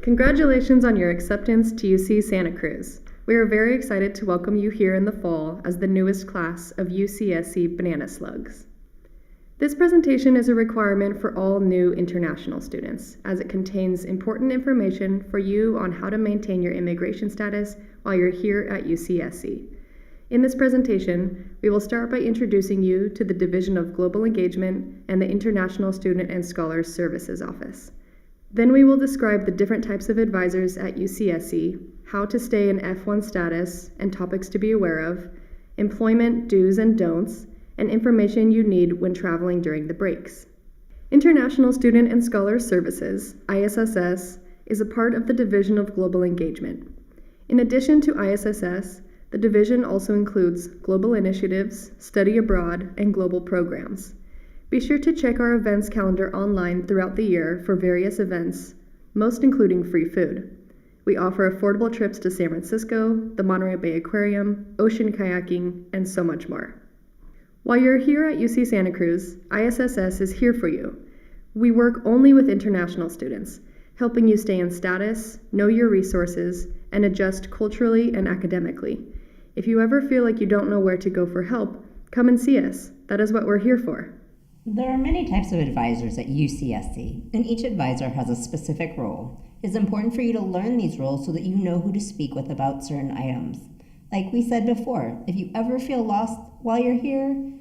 Congratulations on your acceptance to UC Santa Cruz. We are very excited to welcome you here in the fall as the newest class of UCSC Banana Slugs. This presentation is a requirement for all new international students, as it contains important information for you on how to maintain your immigration status while you're here at UCSC. In this presentation, we will start by introducing you to the Division of Global Engagement and the International Student and Scholars Services Office. Then we will describe the different types of advisors at UCSC, how to stay in F1 status and topics to be aware of, employment do's and don'ts, and information you need when traveling during the breaks. International Student and Scholar Services, ISSS, is a part of the Division of Global Engagement. In addition to ISSS, the division also includes global initiatives, study abroad, and global programs. Be sure to check our events calendar online throughout the year for various events, most including free food. We offer affordable trips to San Francisco, the Monterey Bay Aquarium, ocean kayaking, and so much more. While you're here at UC Santa Cruz, ISSS is here for you. We work only with international students, helping you stay in status, know your resources, and adjust culturally and academically. If you ever feel like you don't know where to go for help, come and see us. That is what we're here for. There are many types of advisors at UCSC, and each advisor has a specific role. It's important for you to learn these roles so that you know who to speak with about certain items. Like we said before, if you ever feel lost while you're here,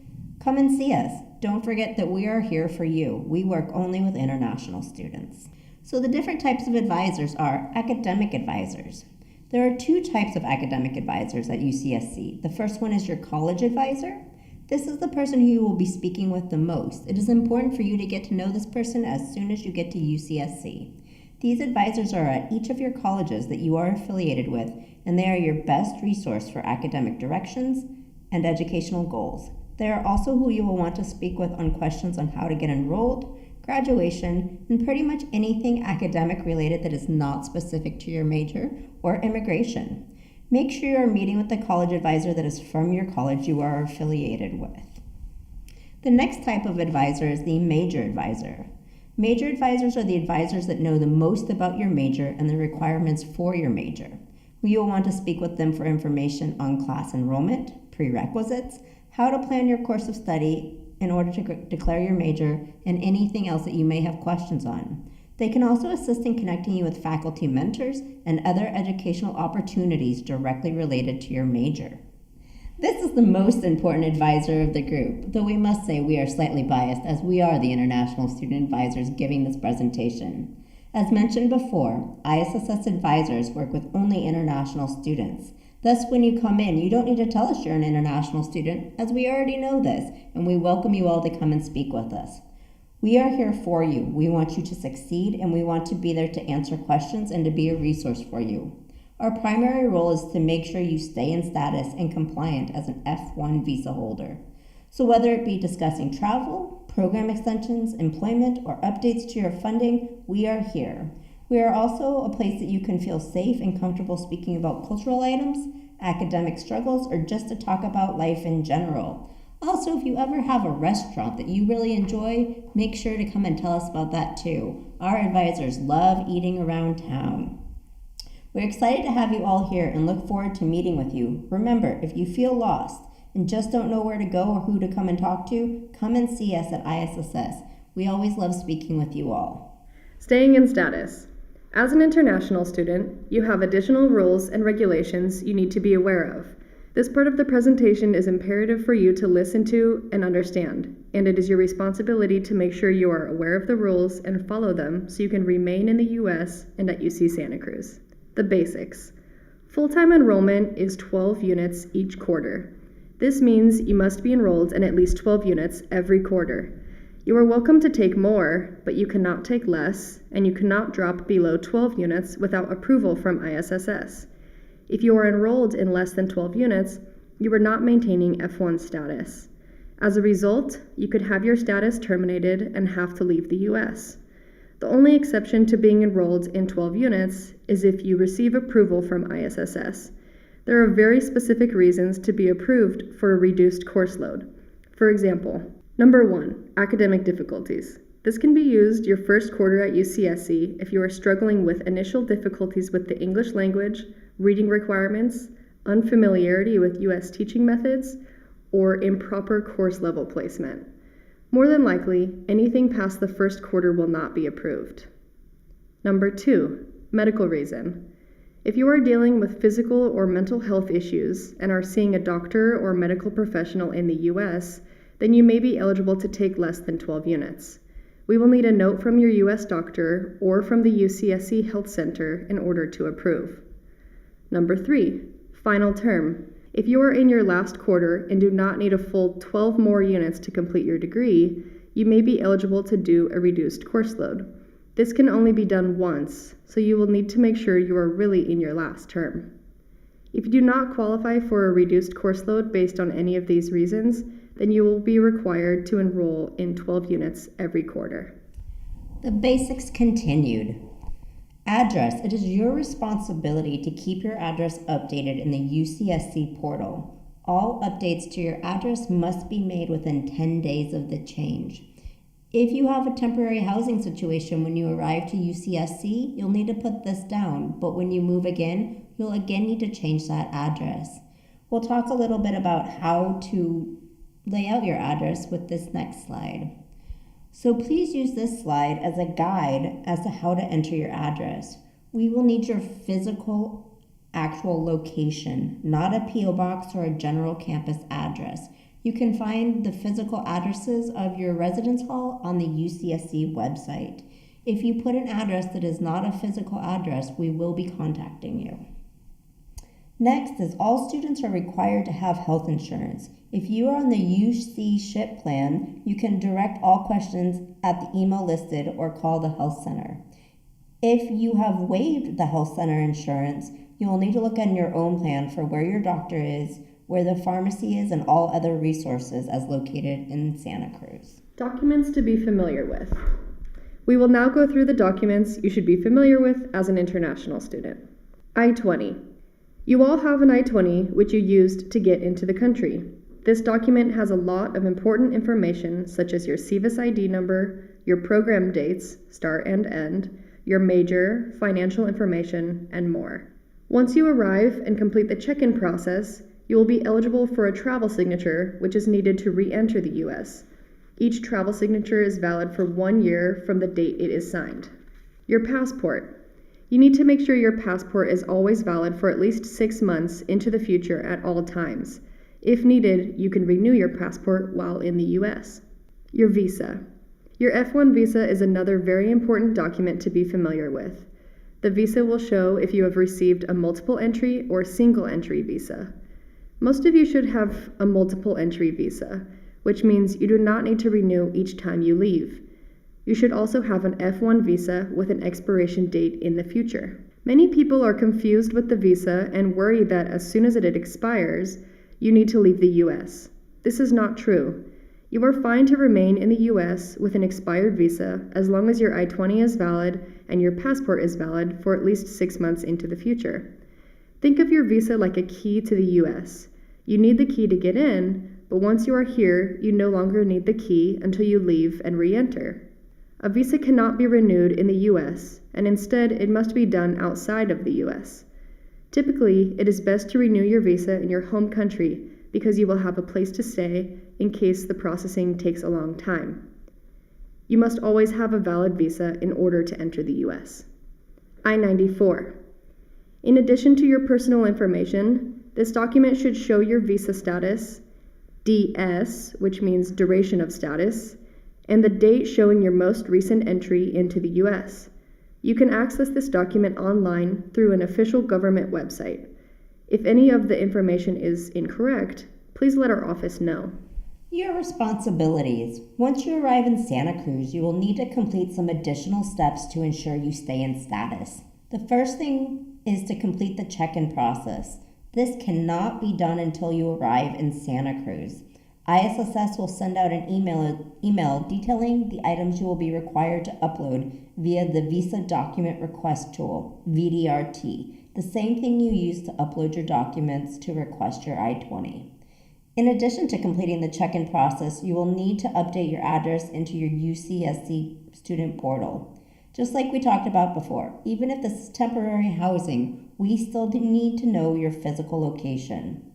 come and see us. Don't forget that we are here for you. We work only with international students. So the different types of advisors are academic advisors. There are two types of academic advisors at UCSC. The first one is your college advisor. This is the person who you will be speaking with the most. It is important for you to get to know this person as soon as you get to UCSC. These advisors are at each of your colleges that you are affiliated with, and they are your best resource for academic directions and educational goals. They are also who you will want to speak with on questions on how to get enrolled, graduation, and pretty much anything academic related that is not specific to your major or immigration. Make sure you are meeting with the college advisor that is from your college you are affiliated with. The next type of advisor is the major advisor. Major advisors are the advisors that know the most about your major and the requirements for your major. You will want to speak with them for information on class enrollment, prerequisites, how to plan your course of study in order to declare your major, and anything else that you may have questions on. They can also assist in connecting you with faculty mentors and other educational opportunities directly related to your major. This is the most important advisor of the group, though we must say we are slightly biased as we are the international student advisors giving this presentation. As mentioned before, ISSS advisors work with only international students. Thus, when you come in, you don't need to tell us you're an international student, as we already know this, and we welcome you all to come and speak with us. We are here for you. We want you to succeed, and we want to be there to answer questions and to be a resource for you. Our primary role is to make sure you stay in status and compliant as an F1 visa holder. So whether it be discussing travel, program extensions, employment, or updates to your funding, we are here. We are also a place that you can feel safe and comfortable speaking about cultural items, academic struggles, or just to talk about life in general. Also, if you ever have a restaurant that you really enjoy, make sure to come and tell us about that too. Our advisors love eating around town. We're excited to have you all here and look forward to meeting with you. Remember, if you feel lost and just don't know where to go or who to come and talk to, come and see us at ISSS. We always love speaking with you all. Staying in status. As an international student, you have additional rules and regulations you need to be aware of. This part of the presentation is imperative for you to listen to and understand, and it is your responsibility to make sure you are aware of the rules and follow them so you can remain in the U.S. and at UC Santa Cruz. The basics. Full-time enrollment is 12 units each quarter. This means you must be enrolled in at least 12 units every quarter. You are welcome to take more, but you cannot take less, and you cannot drop below 12 units without approval from ISSS. If you are enrolled in less than 12 units, you are not maintaining F1 status. As a result, you could have your status terminated and have to leave the U.S. The only exception to being enrolled in 12 units is if you receive approval from ISSS. There are very specific reasons to be approved for a reduced course load. For example, number 1, academic difficulties. This can be used your first quarter at UCSC if you are struggling with initial difficulties with the English language, reading requirements, unfamiliarity with U.S. teaching methods, or improper course level placement. More than likely, anything past the first quarter will not be approved. Number 2, medical reason. If you are dealing with physical or mental health issues and are seeing a doctor or medical professional in the U.S., then you may be eligible to take less than 12 units. We will need a note from your U.S. doctor or from the UCSC Health Center in order to approve. Number 3, final term. If you are in your last quarter and do not need a full 12 more units to complete your degree, you may be eligible to do a reduced course load. This can only be done once, so you will need to make sure you are really in your last term. If you do not qualify for a reduced course load based on any of these reasons, then you will be required to enroll in 12 units every quarter. The basics continued. Address. It is your responsibility to keep your address updated in the UCSC portal. All updates to your address must be made within 10 days of the change. If you have a temporary housing situation when you arrive to UCSC, you'll need to put this down, but when you move again, you'll again need to change that address. We'll talk a little bit about how to lay out your address with this next slide. So please use this slide as a guide as to how to enter your address. We will need your physical actual location, not a PO box or a general campus address. You can find the physical addresses of your residence hall on the UCSC website. If you put an address that is not a physical address, we will be contacting you. Next is all students are required to have health insurance. If you are on the UC SHIP plan, you can direct all questions at the email listed or call the health center. If you have waived the health center insurance, you will need to look on your own plan for where your doctor is, where the pharmacy is, and all other resources as located in Santa Cruz. Documents to be familiar with. We will now go through the documents you should be familiar with as an international student. I-20. You all have an I-20 which you used to get into the country. This document has a lot of important information such as your SEVIS ID number, your program dates, start and end, your major, financial information, and more. Once you arrive and complete the check-in process, you will be eligible for a travel signature which is needed to re-enter the U.S. Each travel signature is valid for 1 year from the date it is signed. Your passport. You need to make sure your passport is always valid for at least 6 months into the future at all times. If needed, you can renew your passport while in the U.S. Your visa. Your F1 visa is another very important document to be familiar with. The visa will show if you have received a multiple entry or single entry visa. Most of you should have a multiple entry visa, which means you do not need to renew each time you leave. You should also have an F1 visa with an expiration date in the future. Many people are confused with the visa and worry that as soon as it expires, you need to leave the U.S. This is not true. You are fine to remain in the U.S. with an expired visa as long as your I-20 is valid and your passport is valid for at least 6 months into the future. Think of your visa like a key to the U.S. You need the key to get in, but once you are here, you no longer need the key until you leave and re-enter. A visa cannot be renewed in the U.S., and instead it must be done outside of the U.S. Typically, it is best to renew your visa in your home country because you will have a place to stay in case the processing takes a long time. You must always have a valid visa in order to enter the U.S. I-94. In addition to your personal information, this document should show your visa status, DS, which means duration of status, and the date showing your most recent entry into the U.S. You can access this document online through an official government website. If any of the information is incorrect, please let our office know. Your responsibilities. Once you arrive in Santa Cruz, you will need to complete some additional steps to ensure you stay in status. The first thing is to complete the check-in process. This cannot be done until you arrive in Santa Cruz. ISSS will send out an email detailing the items you will be required to upload via the Visa Document Request Tool, VDRT, the same thing you use to upload your documents to request your I-20. In addition to completing the check-in process, you will need to update your address into your UCSC student portal. Just like we talked about before, even if this is temporary housing, we still need to know your physical location.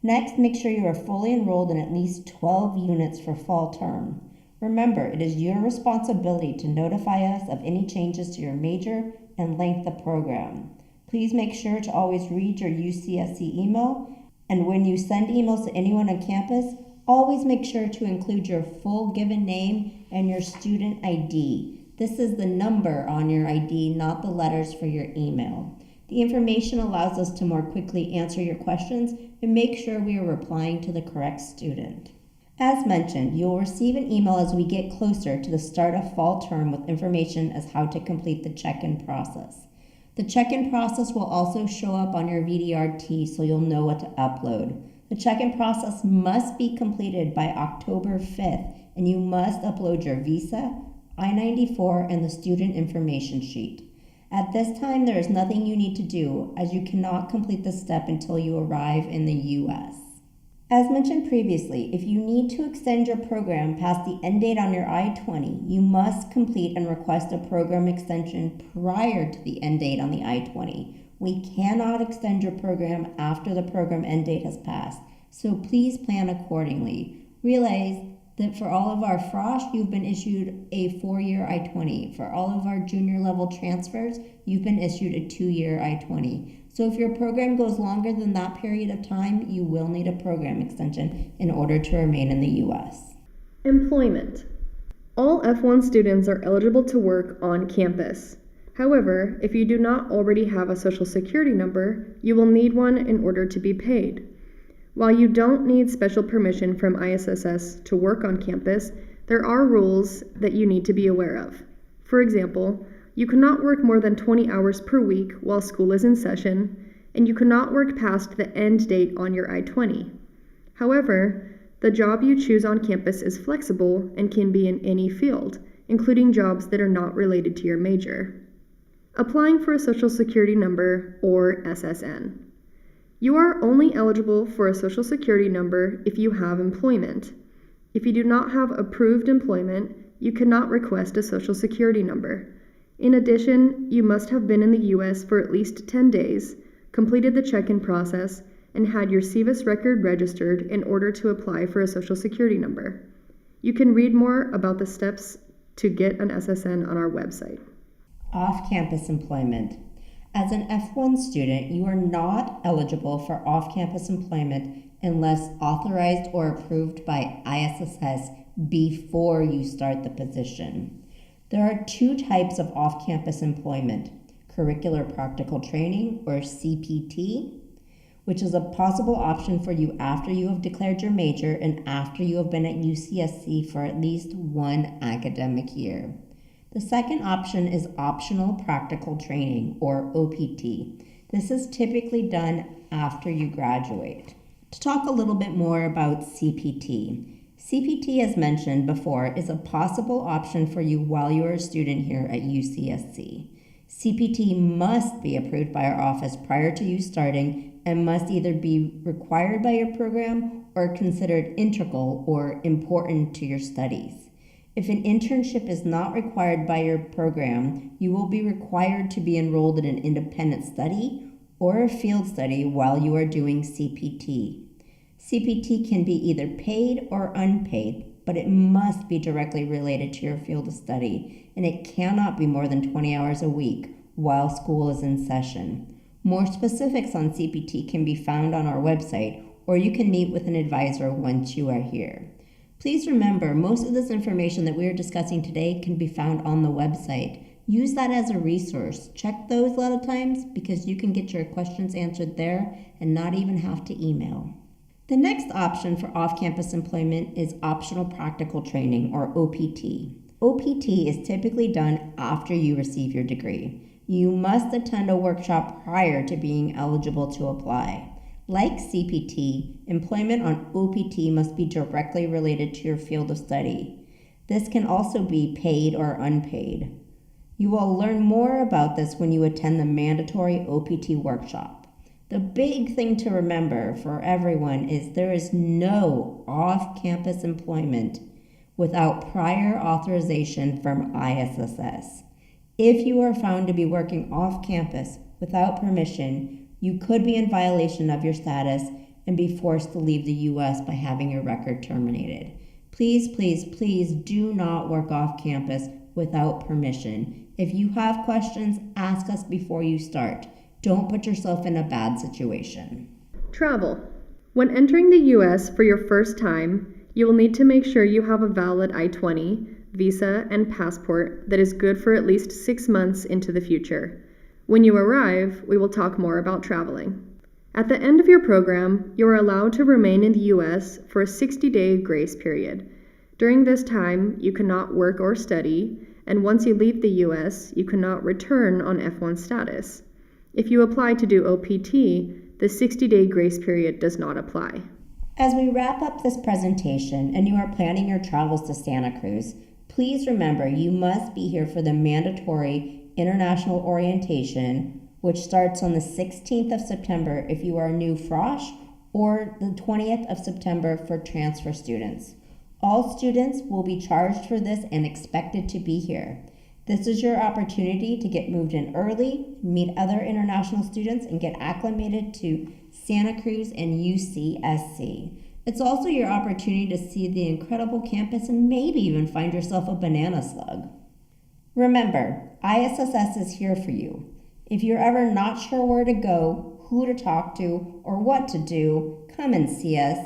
Next, make sure you are fully enrolled in at least 12 units for fall term. Remember, it is your responsibility to notify us of any changes to your major and length of program. Please make sure to always read your UCSC email, and when you send emails to anyone on campus, always make sure to include your full given name and your student ID. This is the number on your ID, not the letters for your email. The information allows us to more quickly answer your questions and make sure we are replying to the correct student. As mentioned, you will receive an email as we get closer to the start of fall term with information as how to complete the check-in process. The check-in process will also show up on your VDRT so you'll know what to upload. The check-in process must be completed by October 5th, and you must upload your visa, I-94, and the student information sheet. At this time, there is nothing you need to do, as you cannot complete this step until you arrive in the U.S. As mentioned previously, if you need to extend your program past the end date on your I-20, you must complete and request a program extension prior to the end date on the I-20. We cannot extend your program after the program end date has passed, so please plan accordingly. Realize that for all of our Frosh, you've been issued a 4-year I-20. For all of our junior level transfers, you've been issued a 2-year I-20. So if your program goes longer than that period of time, you will need a program extension in order to remain in the U.S. Employment. All F1 students are eligible to work on campus. However, if you do not already have a social security number, you will need one in order to be paid. While you don't need special permission from ISSS to work on campus, there are rules that you need to be aware of. For example, you cannot work more than 20 hours per week while school is in session, and you cannot work past the end date on your I-20. However, the job you choose on campus is flexible and can be in any field, including jobs that are not related to your major. Applying for a Social Security number, or SSN. You are only eligible for a Social Security number if you have employment. If you do not have approved employment, you cannot request a Social Security number. In addition, you must have been in the U.S. for at least 10 days, completed the check-in process, and had your SEVIS record registered in order to apply for a Social Security number. You can read more about the steps to get an SSN on our website. Off-campus employment. As an F1 student, you are not eligible for off-campus employment unless authorized or approved by ISSS before you start the position. There are 2 types of off-campus employment: curricular practical training, or CPT, which is a possible option for you after you have declared your major and after you have been at UCSC for at least 1 academic year. The second option is optional practical training, or OPT. This is typically done after you graduate. To talk a little bit more about CPT. CPT, as mentioned before, is a possible option for you while you are a student here at UCSC. CPT must be approved by our office prior to you starting and must either be required by your program or considered integral or important to your studies. If an internship is not required by your program, you will be required to be enrolled in an independent study or a field study while you are doing CPT. CPT can be either paid or unpaid, but it must be directly related to your field of study, and it cannot be more than 20 hours a week while school is in session. More specifics on CPT can be found on our website, or you can meet with an advisor once you are here. Please remember, most of this information that we are discussing today can be found on the website. Use that as a resource. Check those a lot of times because you can get your questions answered there and not even have to email. The next option for off-campus employment is optional practical training, or OPT. OPT is typically done after you receive your degree. You must attend a workshop prior to being eligible to apply. Like CPT, employment on OPT must be directly related to your field of study. This can also be paid or unpaid. You will learn more about this when you attend the mandatory OPT workshop. The big thing to remember for everyone is there is no off-campus employment without prior authorization from ISSS. If you are found to be working off-campus without permission, you could be in violation of your status and be forced to leave the U.S. by having your record terminated. Please, please, please do not work off-campus without permission. If you have questions, ask us before you start. Don't put yourself in a bad situation. Travel. When entering the U.S. for your first time, you will need to make sure you have a valid I-20, visa, and passport that is good for at least 6 months into the future. When you arrive, we will talk more about traveling. At the end of your program, you are allowed to remain in the U.S. for a 60-day grace period. During this time, you cannot work or study, and once you leave the U.S., you cannot return on F1 status. If you apply to do OPT, the 60-day grace period does not apply. As we wrap up this presentation and you are planning your travels to Santa Cruz, please remember you must be here for the mandatory international orientation, which starts on the 16th of September if you are a new Frosh, or the 20th of September for transfer students. All students will be charged for this and expected to be here. This is your opportunity to get moved in early, meet other international students, and get acclimated to Santa Cruz and UCSC. It's also your opportunity to see the incredible campus and maybe even find yourself a banana slug. Remember, ISSS is here for you. If you're ever not sure where to go, who to talk to, or what to do, come and see us.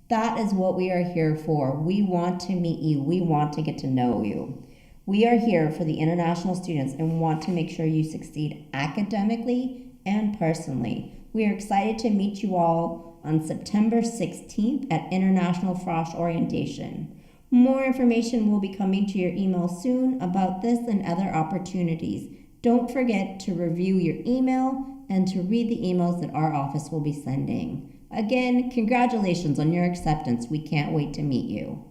That is what we are here for. We want to meet you. We want to get to know you. We are here for the international students and want to make sure you succeed academically and personally. We are excited to meet you all on September 16th at International Frosh Orientation. More information will be coming to your email soon about this and other opportunities. Don't forget to review your email and to read the emails that our office will be sending. Again, congratulations on your acceptance. We can't wait to meet you.